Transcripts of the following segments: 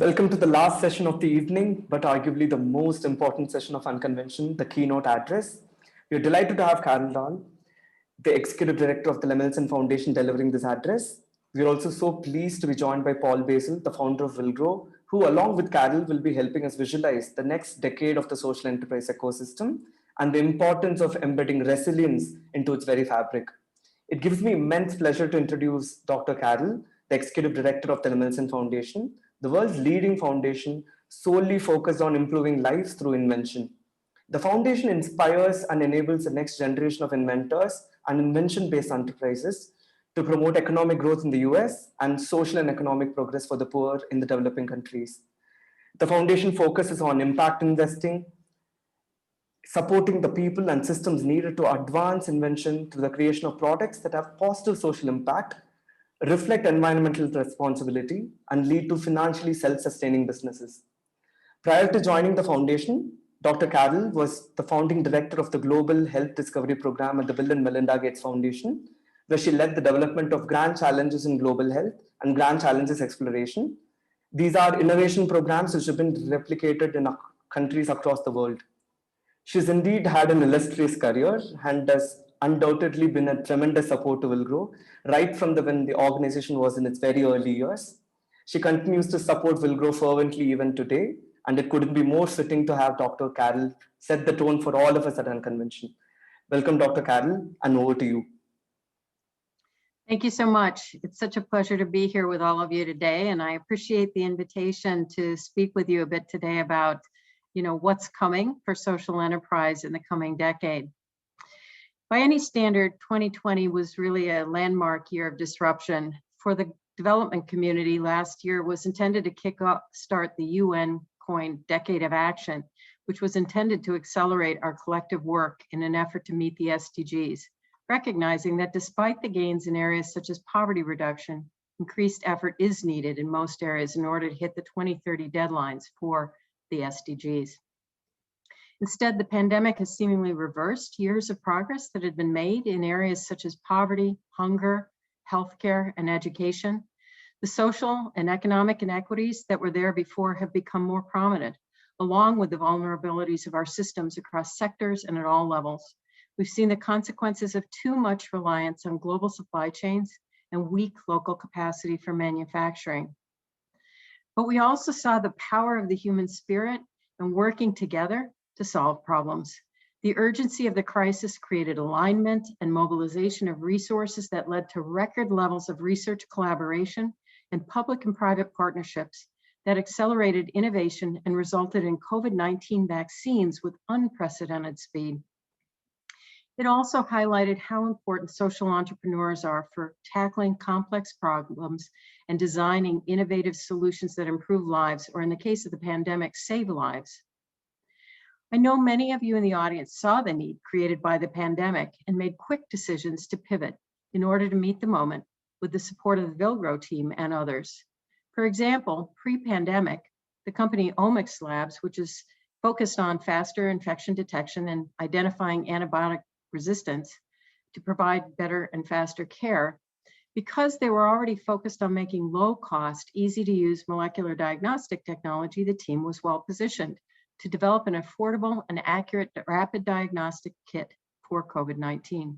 Welcome to the last session of the evening, but arguably the most important session of Unconvention, the keynote address. We are delighted to have Carol Dahl, the Executive Director of the Lemelson Foundation, delivering this address. We are also so pleased to be joined by Basil, the founder of Villgro, who along with Carol will be helping us visualize the next decade of the social enterprise ecosystem and the importance of embedding resilience into its very fabric. It gives me immense pleasure to introduce Dr. Carol, the Executive Director of the Lemelson Foundation, the world's leading foundation solely focused on improving lives through invention. The foundation inspires and enables the next generation of inventors and invention-based enterprises to promote economic growth in the US and social and economic progress for the poor in the developing countries. The foundation focuses on impact investing, supporting the people and systems needed to advance invention through the creation of products that have positive social impact, reflect environmental responsibility, and lead to financially self-sustaining businesses. Prior to joining the foundation, Dr. Carol was the founding director of the Global Health Discovery Program at the Bill and Melinda Gates Foundation, where she led the development of grand challenges in global health and grand challenges exploration. These are innovation programs which have been replicated in countries across the world. She's indeed had an illustrious career and has undoubtedly been a tremendous support to Villgro, right from when the organization was in its very early years. She continues to support Villgro fervently even today, and it couldn't be more fitting to have Dr. Carol set the tone for all of us at Unconvention. Welcome, Dr. Carol, and over to you. Thank you so much. It's such a pleasure to be here with all of you today, and I appreciate the invitation to speak with you a bit today about what's coming for social enterprise in the coming decade. By any standard, 2020 was really a landmark year of disruption. For the development community, last year was intended to start the UN-coined Decade of Action, which was intended to accelerate our collective work in an effort to meet the SDGs, recognizing that despite the gains in areas such as poverty reduction, increased effort is needed in most areas in order to hit the 2030 deadlines for the SDGs. Instead, the pandemic has seemingly reversed years of progress that had been made in areas such as poverty, hunger, healthcare, and education. The social and economic inequities that were there before have become more prominent, along with the vulnerabilities of our systems across sectors and at all levels. We've seen the consequences of too much reliance on global supply chains and weak local capacity for manufacturing. But we also saw the power of the human spirit and working together to solve problems. The urgency of the crisis created alignment and mobilization of resources that led to record levels of research collaboration and public and private partnerships that accelerated innovation and resulted in COVID-19 vaccines with unprecedented speed. It also highlighted how important social entrepreneurs are for tackling complex problems and designing innovative solutions that improve lives, or in the case of the pandemic, save lives. I know many of you in the audience saw the need created by the pandemic and made quick decisions to pivot in order to meet the moment with the support of the Villgro team and others. For example, pre-pandemic, the company Omics Labs, which is focused on faster infection detection and identifying antibiotic resistance to provide better and faster care, because they were already focused on making low-cost, easy-to-use molecular diagnostic technology, the team was well-positioned to develop an affordable and accurate rapid diagnostic kit for COVID-19.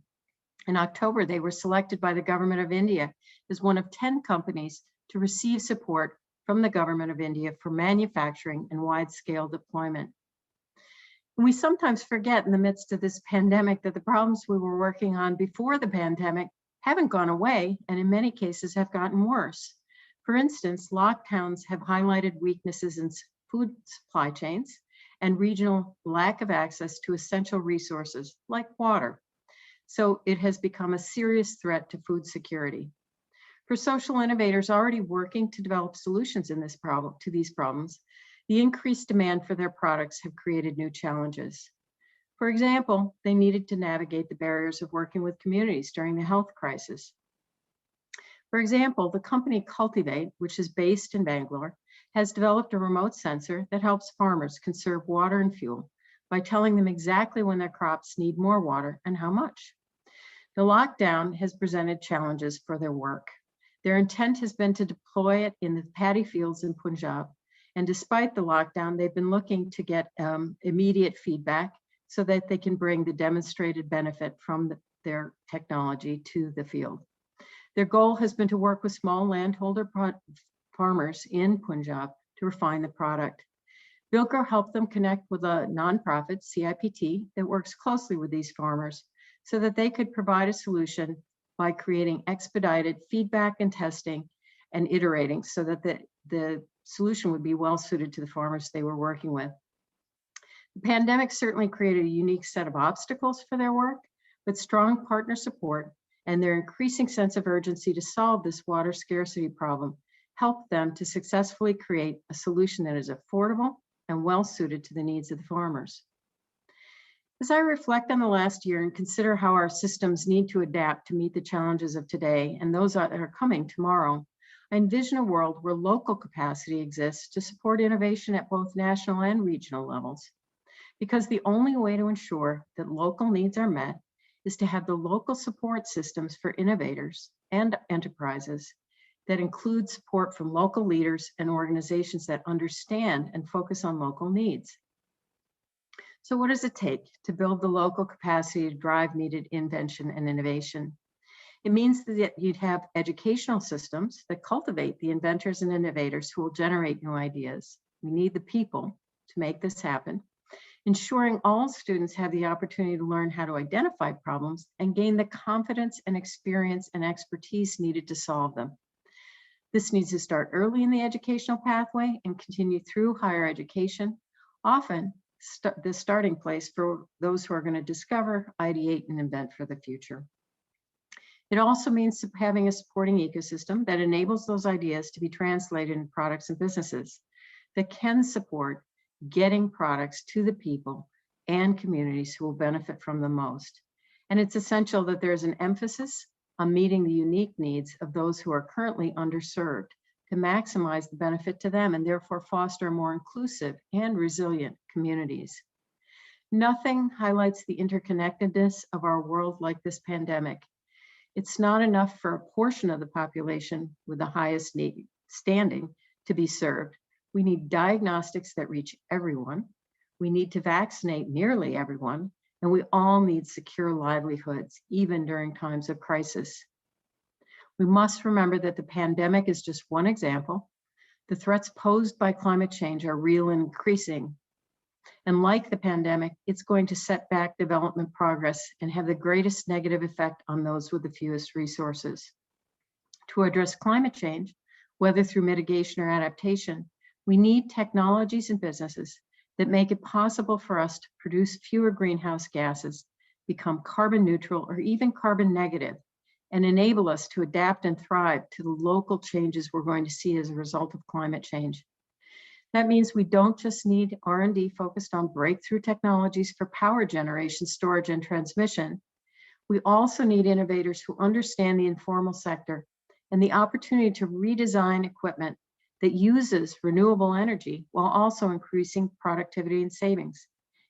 In October, they were selected by the government of India as one of 10 companies to receive support from the government of India for manufacturing and wide-scale deployment. And we sometimes forget in the midst of this pandemic that the problems we were working on before the pandemic haven't gone away, and in many cases have gotten worse. For instance, lockdowns have highlighted weaknesses in food supply chains and regional lack of access to essential resources like water. So it has become a serious threat to food security. For social innovators already working to develop solutions to these problems, the increased demand for their products have created new challenges. For example, they needed to navigate the barriers of working with communities during the health crisis. For example, the company Cultivate, which is based in Bangalore, has developed a remote sensor that helps farmers conserve water and fuel by telling them exactly when their crops need more water and how much. The lockdown has presented challenges for their work. Their intent has been to deploy it in the paddy fields in Punjab, And despite the lockdown, they've been looking to get immediate feedback so that they can bring the demonstrated benefit from their technology to the field. Their goal has been to work with small landholder farmers in Punjab to refine the product. Villgro helped them connect with a nonprofit, CIPT, that works closely with these farmers so that they could provide a solution by creating expedited feedback and testing and iterating so that the solution would be well suited to the farmers they were working with. The pandemic certainly created a unique set of obstacles for their work, but strong partner support and their increasing sense of urgency to solve this water scarcity problem helped them to successfully create a solution that is affordable and well suited to the needs of the farmers. As I reflect on the last year and consider how our systems need to adapt to meet the challenges of today and those that are coming tomorrow, I envision a world where local capacity exists to support innovation at both national and regional levels. Because the only way to ensure that local needs are met is to have the local support systems for innovators and enterprises that include support from local leaders and organizations that understand and focus on local needs. So what does it take to build the local capacity to drive needed invention and innovation? It means that you'd have educational systems that cultivate the inventors and innovators who will generate new ideas. We need the people to make this happen, ensuring all students have the opportunity to learn how to identify problems and gain the confidence and experience and expertise needed to solve them. This needs to start early in the educational pathway and continue through higher education, often the starting place for those who are going to discover, ideate, and invent for the future. It also means having a supporting ecosystem that enables those ideas to be translated into products and businesses that can support getting products to the people and communities who will benefit from them most. And it's essential that there's an emphasis on meeting the unique needs of those who are currently underserved to maximize the benefit to them and therefore foster more inclusive and resilient communities. Nothing highlights the interconnectedness of our world like this pandemic. It's not enough for a portion of the population with the highest need standing to be served. We need diagnostics that reach everyone. We need to vaccinate nearly everyone, and we all need secure livelihoods, even during times of crisis. We must remember that the pandemic is just one example. The threats posed by climate change are real and increasing. And like the pandemic, it's going to set back development progress and have the greatest negative effect on those with the fewest resources. To address climate change, whether through mitigation or adaptation, we need technologies and businesses that make it possible for us to produce fewer greenhouse gases, become carbon neutral or even carbon negative, and enable us to adapt and thrive to the local changes we're going to see as a result of climate change. That means we don't just need R&D focused on breakthrough technologies for power generation, storage, and transmission. We also need innovators who understand the informal sector and the opportunity to redesign equipment that uses renewable energy while also increasing productivity and savings.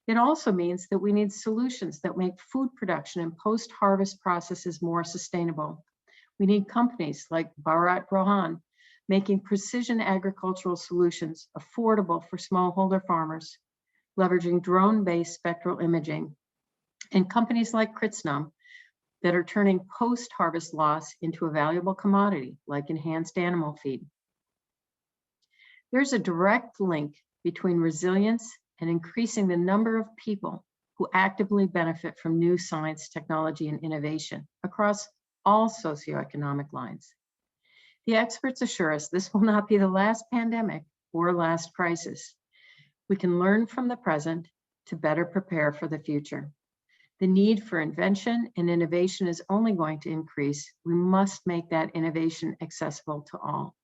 It also means that we need solutions that make food production and post-harvest processes more sustainable. We need companies like Bharat Rohan making precision agricultural solutions affordable for smallholder farmers, leveraging drone-based spectral imaging, and companies like Kritsnum that are turning post-harvest loss into a valuable commodity like enhanced animal feed. There's a direct link between resilience and increasing the number of people who actively benefit from new science, technology, and innovation across all socioeconomic lines. The experts assure us this will not be the last pandemic or last crisis. We can learn from the present to better prepare for the future. The need for invention and innovation is only going to increase. We must make that innovation accessible to all.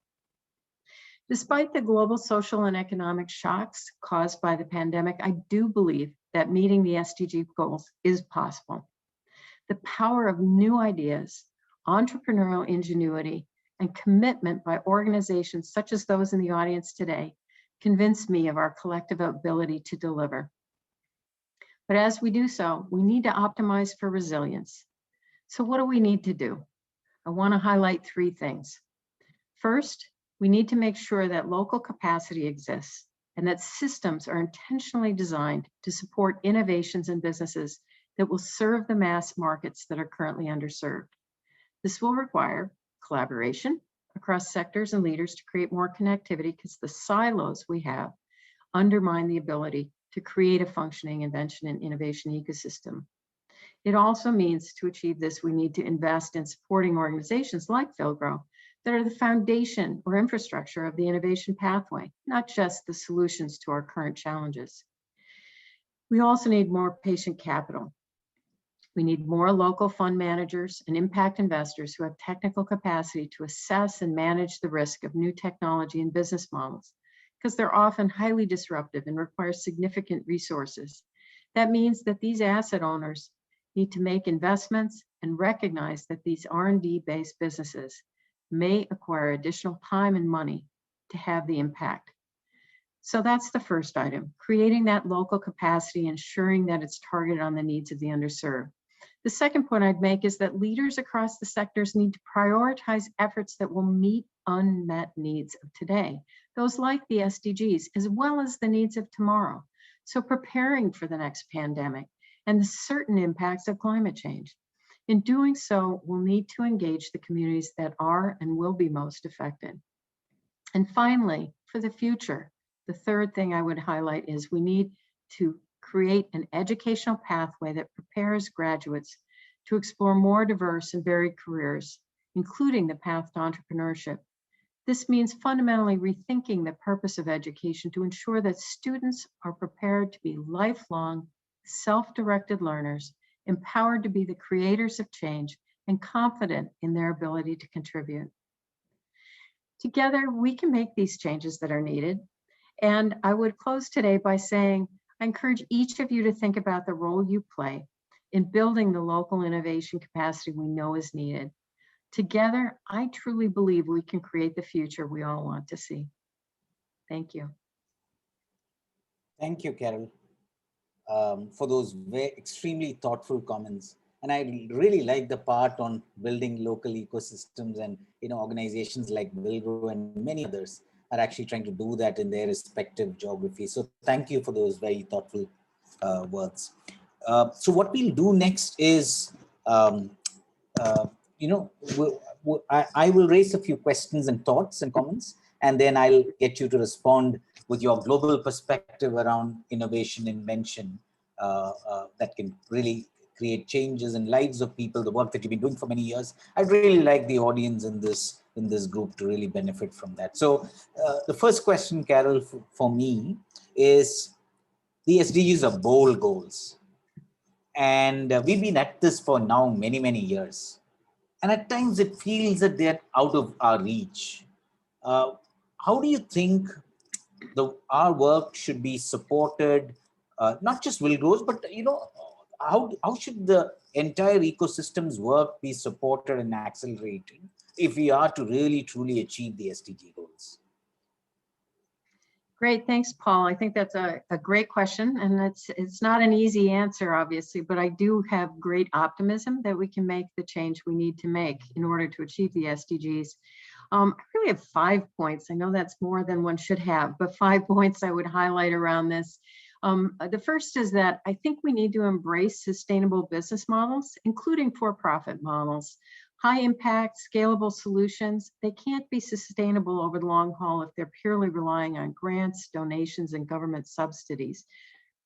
Despite the global social and economic shocks caused by the pandemic, I do believe that meeting the SDG goals is possible. The power of new ideas, entrepreneurial ingenuity, and commitment by organizations such as those in the audience today convince me of our collective ability to deliver. But as we do so, we need to optimize for resilience. So what do we need to do? I want to highlight three things. First, We need to make sure that local capacity exists and that systems are intentionally designed to support innovations and businesses that will serve the mass markets that are currently underserved. This will require collaboration across sectors and leaders to create more connectivity, because the silos we have undermine the ability to create a functioning invention and innovation ecosystem. It also means, to achieve this, we need to invest in supporting organizations like Villgro that are the foundation or infrastructure of the innovation pathway, not just the solutions to our current challenges. We also need more patient capital. We need more local fund managers and impact investors who have technical capacity to assess and manage the risk of new technology and business models, because they're often highly disruptive and require significant resources. That means that these asset owners need to make investments and recognize that these R&D-based businesses may acquire additional time and money to have the impact. So that's the first item, creating that local capacity, ensuring that it's targeted on the needs of the underserved. The second point I'd make is that leaders across the sectors need to prioritize efforts that will meet unmet needs of today, those like the SDGs, as well as the needs of tomorrow. So preparing for the next pandemic and the certain impacts of climate change. In doing so, we'll need to engage the communities that are and will be most affected. And finally, for the future, the third thing I would highlight is we need to create an educational pathway that prepares graduates to explore more diverse and varied careers, including the path to entrepreneurship. This means fundamentally rethinking the purpose of education to ensure that students are prepared to be lifelong, self-directed learners, empowered to be the creators of change, and confident in their ability to contribute. Together, we can make these changes that are needed. And I would close today by saying, I encourage each of you to think about the role you play in building the local innovation capacity we know is needed. Together, I truly believe we can create the future we all want to see. Thank you. Thank you, Carol, for those extremely thoughtful comments. And I really like the part on building local ecosystems, and organizations like Villgro and many others are actually trying to do that in their respective geographies. So thank you for those very thoughtful words. So what we'll do next is, I will raise a few questions and thoughts and comments, and then I'll get you to respond with your global perspective around innovation, invention, that can really create changes in lives of people, the work that you've been doing for many years. I'd really like the audience in this group to really benefit from that. So the first question, Carol, for me is, the SDGs are bold goals. And we've been at this for now many, many years. And at times it feels that they're out of our reach. How do you think our work should be supported, not just Villgro's, but how should the entire ecosystem's work be supported and accelerated if we are to really truly achieve the SDG goals? Great, thanks, Paul. I think that's a great question, and it's not an easy answer, obviously, but I do have great optimism that we can make the change we need to make in order to achieve the SDGs. I really have 5 points. I know that's more than one should have, but 5 points I would highlight around this. The first is that I think we need to embrace sustainable business models, including for-profit models. High impact, scalable solutions, they can't be sustainable over the long haul if they're purely relying on grants, donations, and government subsidies.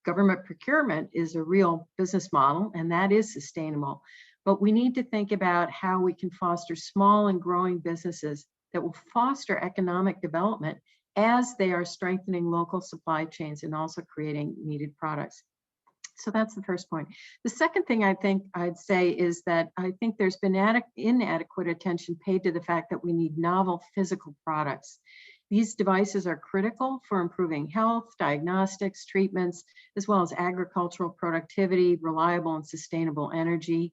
Government procurement is a real business model, and that is sustainable. But we need to think about how we can foster small and growing businesses that will foster economic development as they are strengthening local supply chains and also creating needed products. So that's the first point. The second thing I think I'd say is that I think there's been inadequate attention paid to the fact that we need novel physical products. These devices are critical for improving health, diagnostics, treatments, as well as agricultural productivity, reliable and sustainable energy.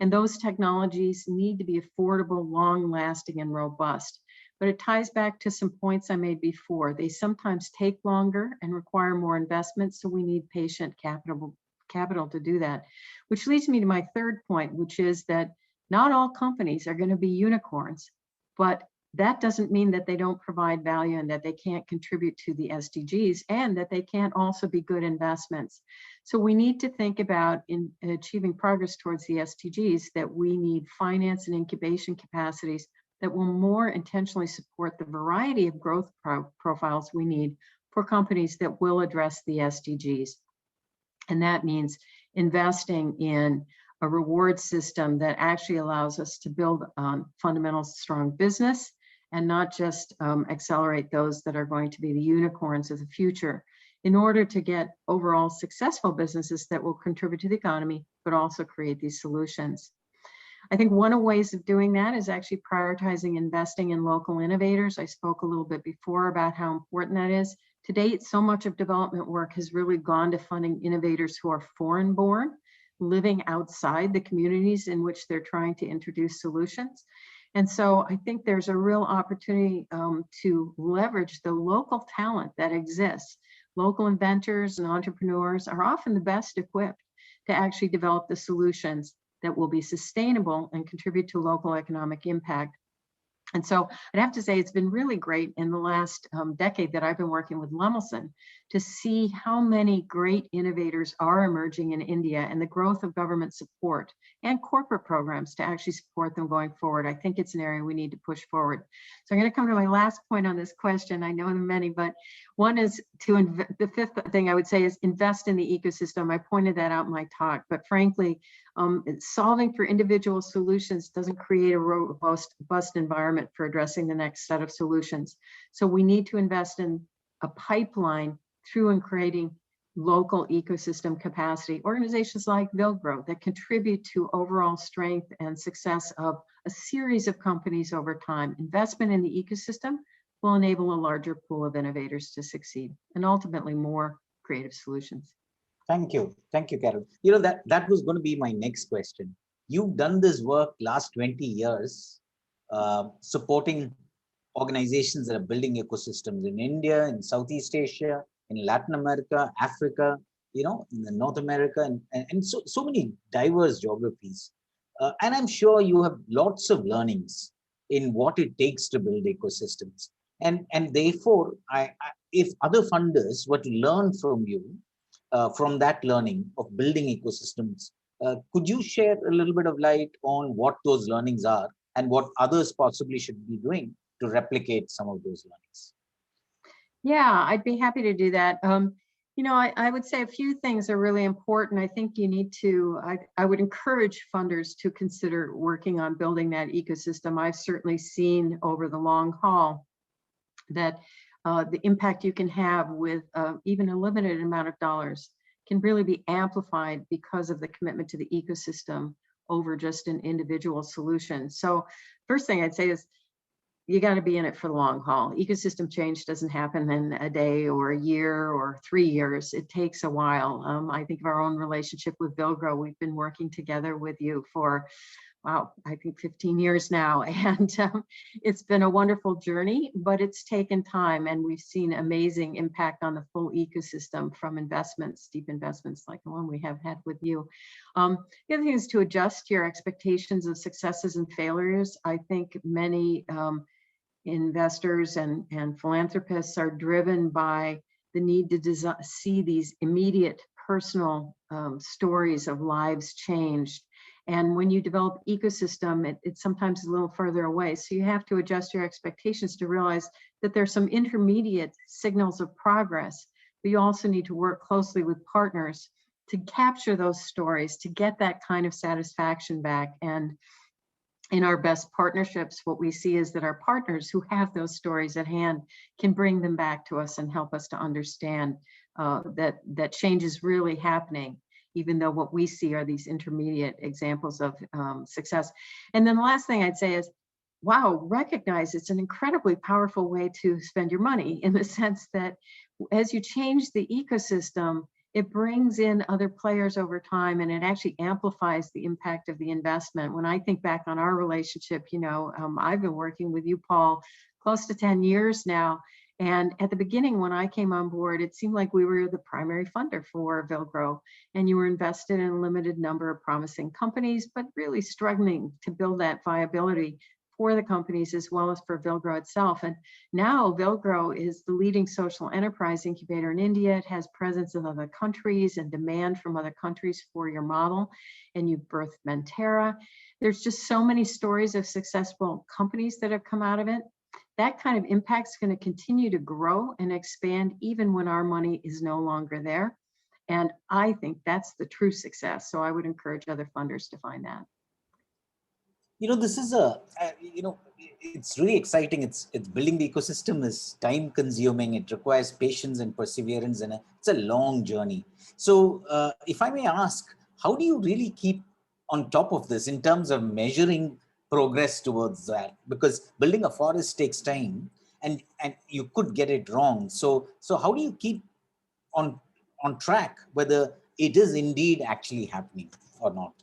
And those technologies need to be affordable, long-lasting, and robust. But it ties back to some points I made before. They sometimes take longer and require more investment, so we need patient capital to do that. Which leads me to my third point, which is that not all companies are going to be unicorns, but that doesn't mean that they don't provide value and that they can't contribute to the SDGs and that they can't also be good investments. So we need to think about, in achieving progress towards the SDGs, that we need finance and incubation capacities that will more intentionally support the variety of growth profiles we need for companies that will address the SDGs. And that means investing in a reward system that actually allows us to build fundamental strong business and not just accelerate those that are going to be the unicorns of the future, in order to get overall successful businesses that will contribute to the economy, but also create these solutions. I think one of the ways of doing that is actually prioritizing investing in local innovators. I spoke a little bit before about how important that is. To date, so much of development work has really gone to funding innovators who are foreign born, living outside the communities in which they're trying to introduce solutions. And so I think there's a real opportunity to leverage the local talent that exists. Local inventors and entrepreneurs are often the best equipped to actually develop the solutions that will be sustainable and contribute to local economic impact. And so I'd have to say it's been really great in the last decade that I've been working with Lemelson to see how many great innovators are emerging in India and the growth of government support and corporate programs to actually support them going forward. I think it's an area we need to push forward. So I'm going to come to my last point on this question. I know there are many, but one is the fifth thing I would say is invest in the ecosystem. I pointed that out in my talk, but frankly, solving for individual solutions doesn't create a robust environment for addressing the next set of solutions. So we need to invest in a pipeline through and creating local ecosystem capacity, organizations like Villgro that contribute to overall strength and success of a series of companies over time. Investment in the ecosystem will enable a larger pool of innovators to succeed and ultimately more creative solutions. Thank you, Carol. You know, that was going to be my next question. You've done this work last 20 years, supporting organizations that are building ecosystems in India, in Southeast Asia, in Latin America, Africa, you know, in North America, and so many diverse geographies. And I'm sure you have lots of learnings in what it takes to build ecosystems. And therefore, if other funders were to learn from you, from that learning of building ecosystems, could you share a little bit of light on what those learnings are and what others possibly should be doing to replicate some of those learnings? Yeah, I'd be happy to do that. You know, I would say a few things are really important. I think you need to, I would encourage funders to consider working on building that ecosystem. I've certainly seen over the long haul that the impact you can have with even a limited amount of dollars can really be amplified because of the commitment to the ecosystem over just an individual solution. So first thing I'd say is you got to be in it for the long haul. Ecosystem change doesn't happen in a day or a year or 3 years. It takes a while. I think of our own relationship with Villgro. We've been working together with you for, wow, I think 15 years now. And it's been a wonderful journey, but it's taken time. And we've seen amazing impact on the full ecosystem from investments, deep investments like the one we have had with you. The other thing is to adjust your expectations of successes and failures. I think many investors and philanthropists are driven by the need to see these immediate personal stories of lives changed. And when you develop ecosystem, it's sometimes a little further away. So you have to adjust your expectations to realize that there's some intermediate signals of progress, but you also need to work closely with partners to capture those stories, to get that kind of satisfaction back. And in our best partnerships, what we see is that our partners who have those stories at hand can bring them back to us and help us to understand that change is really happening, even though what we see are these intermediate examples of success. And then the last thing I'd say is, wow, recognize it's an incredibly powerful way to spend your money, in the sense that as you change the ecosystem, it brings in other players over time, and it actually amplifies the impact of the investment. When I think back on our relationship, you know, I've been working with you, Paul, close to 10 years now. And at the beginning, when I came on board, it seemed like we were the primary funder for Villgro, and you were invested in a limited number of promising companies, but really struggling to build that viability for the companies as well as for Villgro itself. And now Villgro is the leading social enterprise incubator in India. It has presence in other countries and demand from other countries for your model. And you've birthed Mentera. There's just so many stories of successful companies that have come out of it. That kind of impact is going to continue to grow and expand even when our money is no longer there. And I think that's the true success. So I would encourage other funders to find that. This is it's really exciting. It's building the ecosystem is time consuming. It requires patience and perseverance, and it's a long journey. So if I may ask, how do you really keep on top of this in terms of measuring progress towards that? Because building a forest takes time, and you could get it wrong. So how do you keep on track whether it is indeed actually happening or not?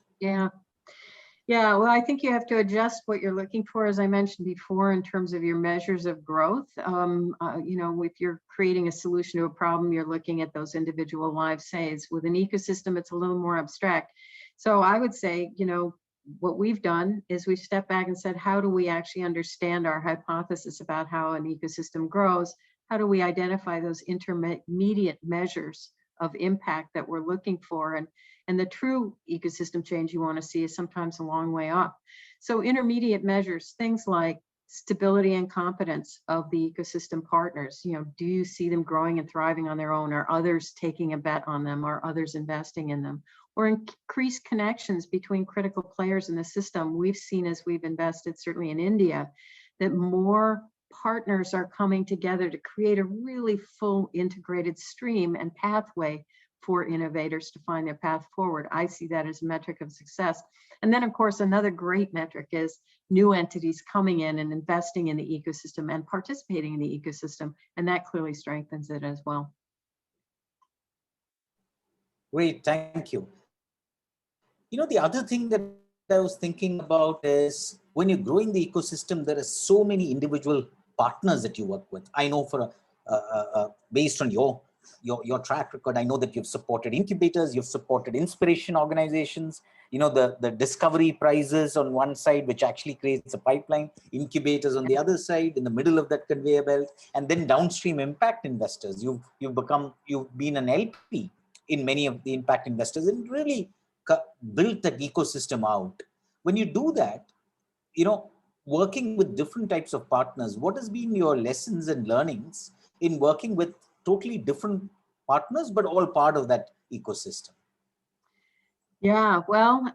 Yeah, well, I think you have to adjust what you're looking for, as I mentioned before, in terms of your measures of growth. If you're creating a solution to a problem, you're looking at those individual live saves. With an ecosystem, it's a little more abstract. So I would say, what we've done is we've stepped back and said, how do we actually understand our hypothesis about how an ecosystem grows? How do we identify those intermediate measures of impact that we're looking for? And the true ecosystem change you want to see is sometimes a long way off. So intermediate measures, things like stability and competence of the ecosystem partners. Do you see them growing and thriving on their own? Are others taking a bet on them? Are others investing in them? Or increased connections between critical players in the system. We've seen, as we've invested, certainly in India, that more partners are coming together to create a really full integrated stream and pathway for innovators to find their path forward. I see that as a metric of success. And then, of course, another great metric is new entities coming in and investing in the ecosystem and participating in the ecosystem. And that clearly strengthens it as well. Great, thank you. The other thing that I was thinking about is when you're growing the ecosystem, there are so many individual partners that you work with. I know based on your track record, I know that you've supported incubators, you've supported inspiration organizations, the discovery prizes on one side, which actually creates a pipeline, incubators on the other side, in the middle of that conveyor belt, and then downstream impact investors. You've been an LP in many of the impact investors and really built that ecosystem out. When you do that, working with different types of partners, what has been your lessons and learnings in working with totally different partners, but all part of that ecosystem? Yeah, well,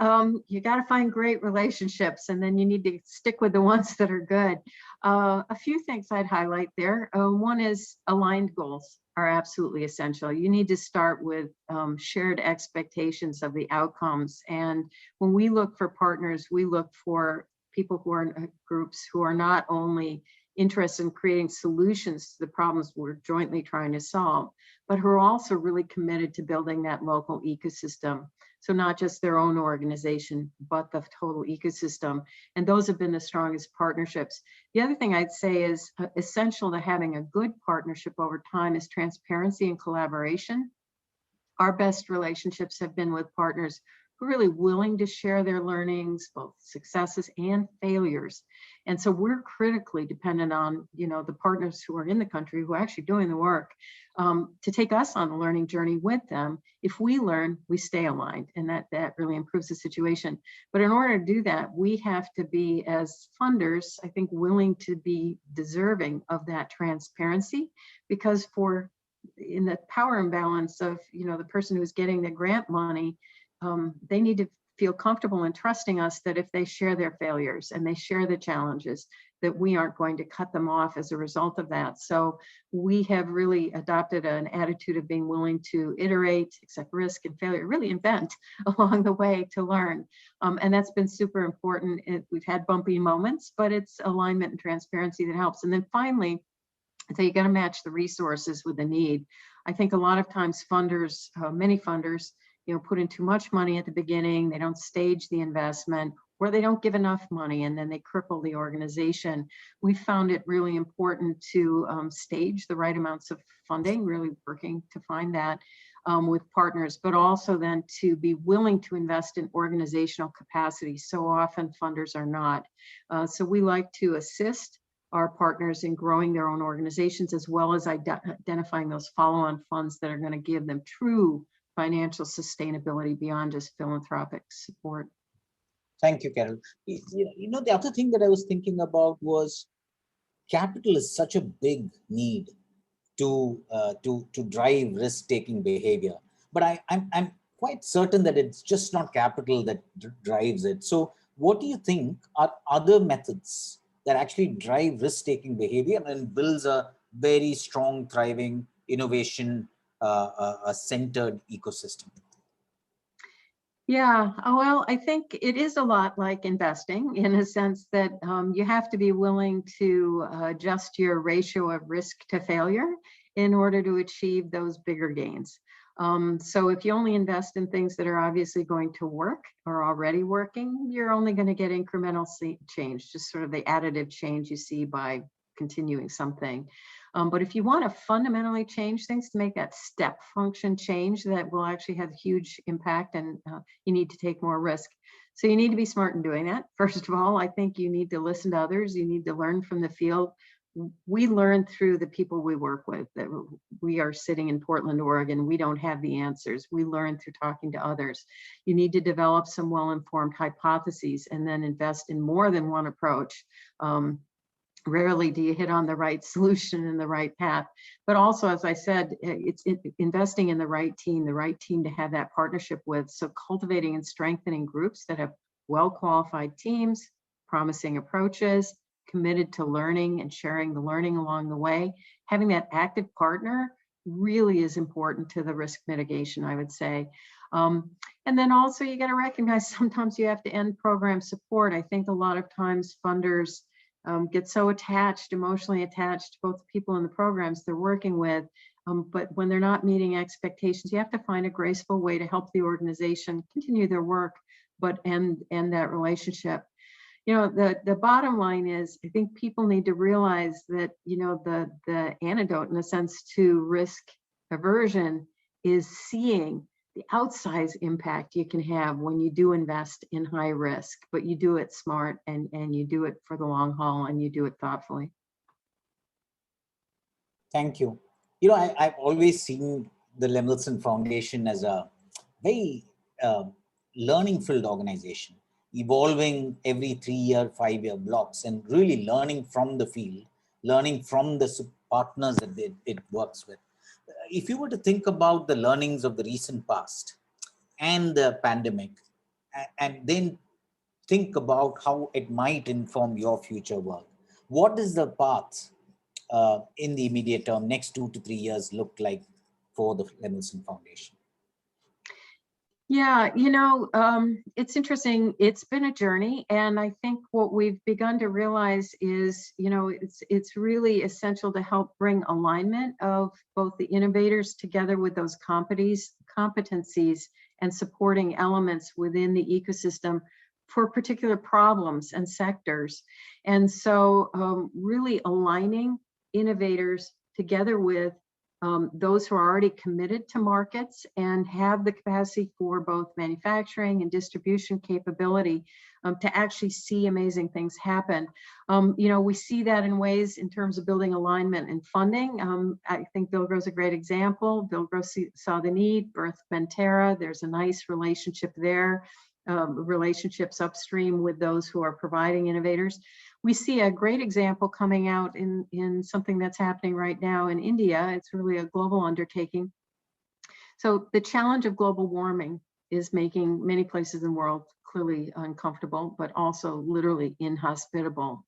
you got to find great relationships, and then you need to stick with the ones that are good. A few things I'd highlight there. One is aligned goals are absolutely essential. You need to start with shared expectations of the outcomes. And when we look for partners, we look for people who are in groups who are not only interested in creating solutions to the problems we're jointly trying to solve, but who are also really committed to building that local ecosystem. So not just their own organization, but the total ecosystem. And those have been the strongest partnerships. The other thing I'd say is essential to having a good partnership over time is transparency and collaboration. Our best relationships have been with partners who are really willing to share their learnings, both successes and failures. And so we're critically dependent on, the partners who are in the country who are actually doing the work to take us on the learning journey with them. If we learn, we stay aligned, and that really improves the situation. But in order to do that, we have to be, as funders, I think, willing to be deserving of that transparency, because in the power imbalance of, the person who's getting the grant money, they need to feel comfortable in trusting us that if they share their failures and they share the challenges, that we aren't going to cut them off as a result of that. So we have really adopted an attitude of being willing to iterate, accept risk and failure, really invent along the way to learn. And that's been super important. We've had bumpy moments, but it's alignment and transparency that helps. And then finally, so you got to match the resources with the need. I think a lot of times funders, many funders, put in too much money at the beginning, they don't stage the investment, or they don't give enough money and then they cripple the organization. We found it really important to stage the right amounts of funding, really working to find that. with partners, but also then to be willing to invest in organizational capacity. So often funders are not. So we like to assist our partners in growing their own organizations, as well as identifying those follow-on funds that are going to give them true financial sustainability beyond just philanthropic support. Thank you, Carol. You know, the other thing that I was thinking about was capital is such a big need to drive risk-taking behavior. But I'm quite certain that it's just not capital that drives it. So what do you think are other methods that actually drive risk-taking behavior and builds a very strong, thriving, innovation centered ecosystem? Yeah, well, I think it is a lot like investing in a sense that you have to be willing to adjust your ratio of risk to failure in order to achieve those bigger gains. So if you only invest in things that are obviously going to work or already working, you're only going to get incremental change, just sort of the additive change you see by continuing something. But if you want to fundamentally change things to make that step function change that will actually have huge impact, and you need to take more risk. So you need to be smart in doing that. First of all, I think you need to listen to others. You need to learn from the field. We learn through the people we work with. That we are sitting in Portland, Oregon. We don't have the answers. We learn through talking to others. You need to develop some well-informed hypotheses and then invest in more than one approach. Rarely do you hit on the right solution and the right path. But also, as I said, it's investing in the right team to have that partnership with. So cultivating and strengthening groups that have well-qualified teams, promising approaches, committed to learning and sharing the learning along the way. Having that active partner really is important to the risk mitigation, I would say. And then also you got to recognize sometimes you have to end program support. I think a lot of times funders get so attached, emotionally attached to both the people and the programs they're working with. But when they're not meeting expectations, you have to find a graceful way to help the organization continue their work, but end that relationship. You know, the bottom line is, I think people need to realize that, you know, the antidote in a sense to risk aversion is seeing the outsized impact you can have when you do invest in high risk, but you do it smart and you do it for the long haul and you do it thoughtfully. Thank you. You know, I've always seen the Lemelson Foundation as a very learning-filled organization, evolving every 3-year, 5-year blocks and really learning from the field, learning from the partners that it works with. If you were to think about the learnings of the recent past and the pandemic, and then think about how it might inform your future work, what is the path in the immediate term, next 2 to 3 years, look like for the Lemelson Foundation? Yeah, you know, it's interesting. It's been a journey, and I think what we've begun to realize is, you know, it's really essential to help bring alignment of both the innovators together with those competencies and supporting elements within the ecosystem for particular problems and sectors. And so really aligning innovators together with those who are already committed to markets and have the capacity for both manufacturing and distribution capability to actually see amazing things happen. You know, we see that in ways in terms of building alignment and funding. I think Villgro is a great example. Villgro saw the need, birthed Mentera. There's a nice relationship there, relationships upstream with those who are providing innovators. We see a great example coming out in something that's happening right now in India. It's really a global undertaking. So the challenge of global warming is making many places in the world clearly uncomfortable, but also literally inhospitable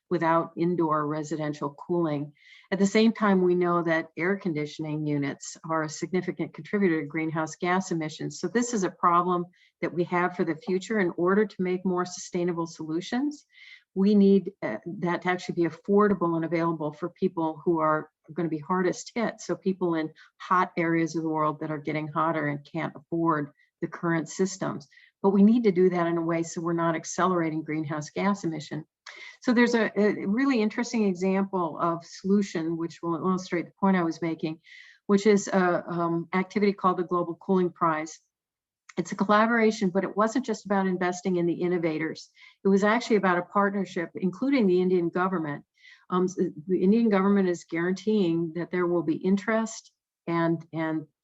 without indoor residential cooling. At the same time, we know that air conditioning units are a significant contributor to greenhouse gas emissions. So this is a problem that we have for the future. In order to make more sustainable solutions, we need that to actually be affordable and available for people who are going to be hardest hit. So people in hot areas of the world that are getting hotter and can't afford the current systems. But we need to do that in a way so we're not accelerating greenhouse gas emission. So there's a really interesting example of solution, which will illustrate the point I was making, which is a activity called the Global Cooling Prize. It's a collaboration, but it wasn't just about investing in the innovators. It was actually about a partnership, including the Indian government. The Indian government is guaranteeing that there will be interest and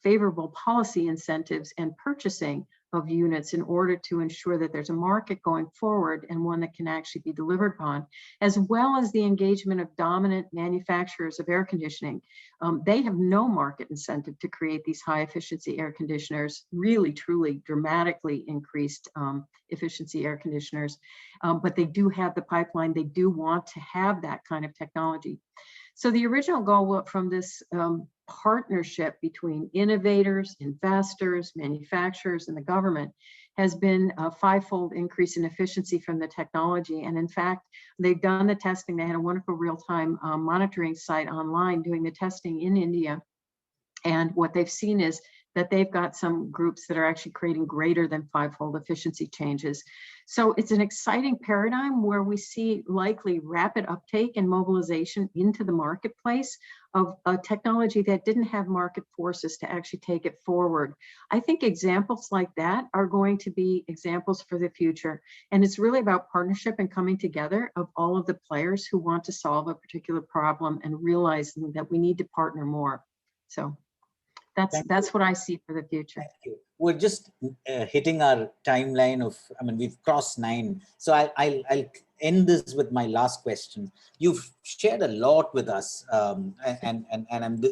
favorable policy incentives and purchasing of units in order to ensure that there's a market going forward and one that can actually be delivered upon, as well as the engagement of dominant manufacturers of air conditioning. They have no market incentive to create these high efficiency air conditioners, really, truly dramatically increased efficiency air conditioners, but they do have the pipeline. They do want to have that kind of technology. So the original goal from this partnership between innovators, investors, manufacturers, and the government has been a 5-fold increase in efficiency from the technology. And in fact, they've done the testing. They had a wonderful real-time monitoring site online doing the testing in India. And what they've seen is that they've got some groups that are actually creating greater than 5-fold efficiency changes. So it's an exciting paradigm where we see likely rapid uptake and mobilization into the marketplace of a technology that didn't have market forces to actually take it forward. I think examples like that are going to be examples for the future. And it's really about partnership and coming together of all of the players who want to solve a particular problem and realizing that we need to partner more. So that's what I see for the future. Thank you. We're just hitting our timeline of, we've crossed 9. So I'll end this with my last question. You've shared a lot with us,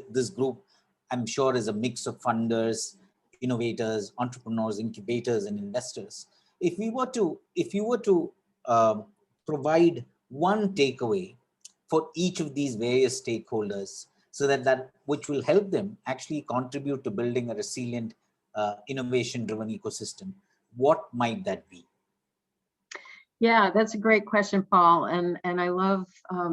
this group, I'm sure, is a mix of funders, innovators, entrepreneurs, incubators, and investors. If you were to provide one takeaway for each of these various stakeholders, so that which will help them actually contribute to building a resilient, innovation-driven ecosystem, what might that be? Yeah, that's a great question, Paul. And I love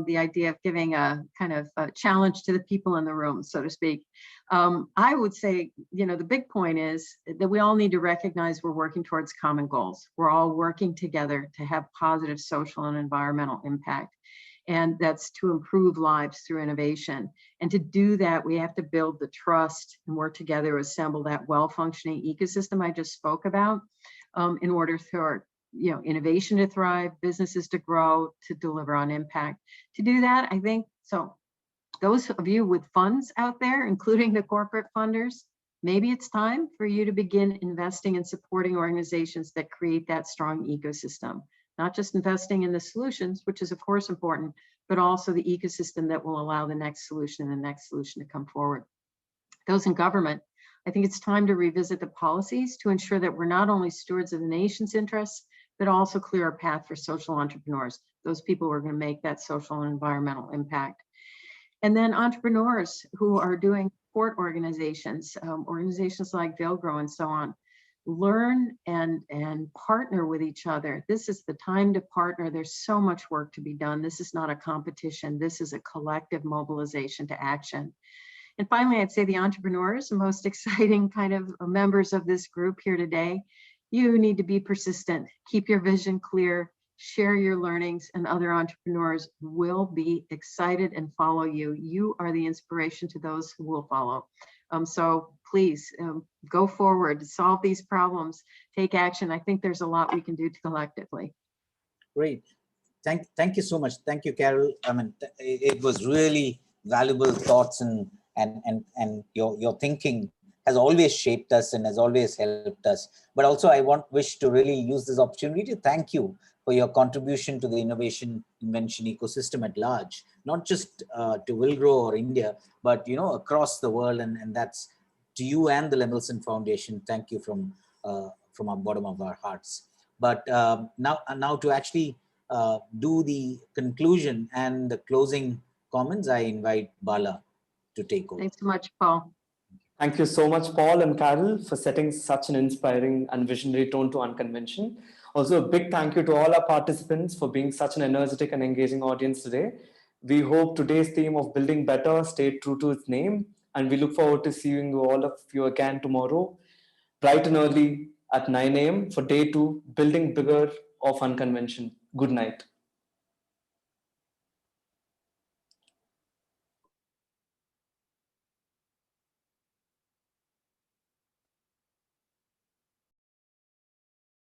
the idea of giving a kind of a challenge to the people in the room, so to speak. I would say, the big point is that we all need to recognize we're working towards common goals. We're all working together to have positive social and environmental impact. And that's to improve lives through innovation. And to do that, we have to build the trust and work together to assemble that well-functioning ecosystem I just spoke about in order for innovation to thrive, businesses to grow, to deliver on impact. To do that, I think, so those of you with funds out there, including the corporate funders, maybe it's time for you to begin investing and supporting organizations that create that strong ecosystem. Not just investing in the solutions, which is of course important, but also the ecosystem that will allow the next solution and the next solution to come forward. Those in government, I think it's time to revisit the policies to ensure that we're not only stewards of the nation's interests, but also clear a path for social entrepreneurs, those people who are going to make that social and environmental impact. And then entrepreneurs who are doing support organizations, organizations like Villgro and so on. Learn and partner with each other. This is the time to partner. There's so much work to be done. This is not a competition. This is a collective mobilization to action. And finally, I'd say the entrepreneurs, the most exciting kind of members of this group here today, you need to be persistent. Keep your vision clear, share your learnings, and other entrepreneurs will be excited and follow you. You are the inspiration to those who will follow. So please go forward, solve these problems, take action. I think there's a lot we can do collectively. Great. Thank you so much. Thank you, Carol. It was really valuable thoughts, and your thinking has always shaped us and has always helped us. But also I wish to really use this opportunity to thank you for your contribution to the innovation invention ecosystem at large, not just to Villgro or India, but across the world. And that's to you and the Lemelson Foundation. Thank you from our bottom of our hearts. But now to actually do the conclusion and the closing comments, I invite Bala to take over. Thanks so much, Paul. Thank you so much, Paul and Carol, for setting such an inspiring and visionary tone to Unconvention. Also, a big thank you to all our participants for being such an energetic and engaging audience today. We hope today's theme of building better stayed true to its name, and we look forward to seeing all of you again tomorrow, bright and early at 9 a.m. for day 2, Building Bigger of Unconvention. Good night.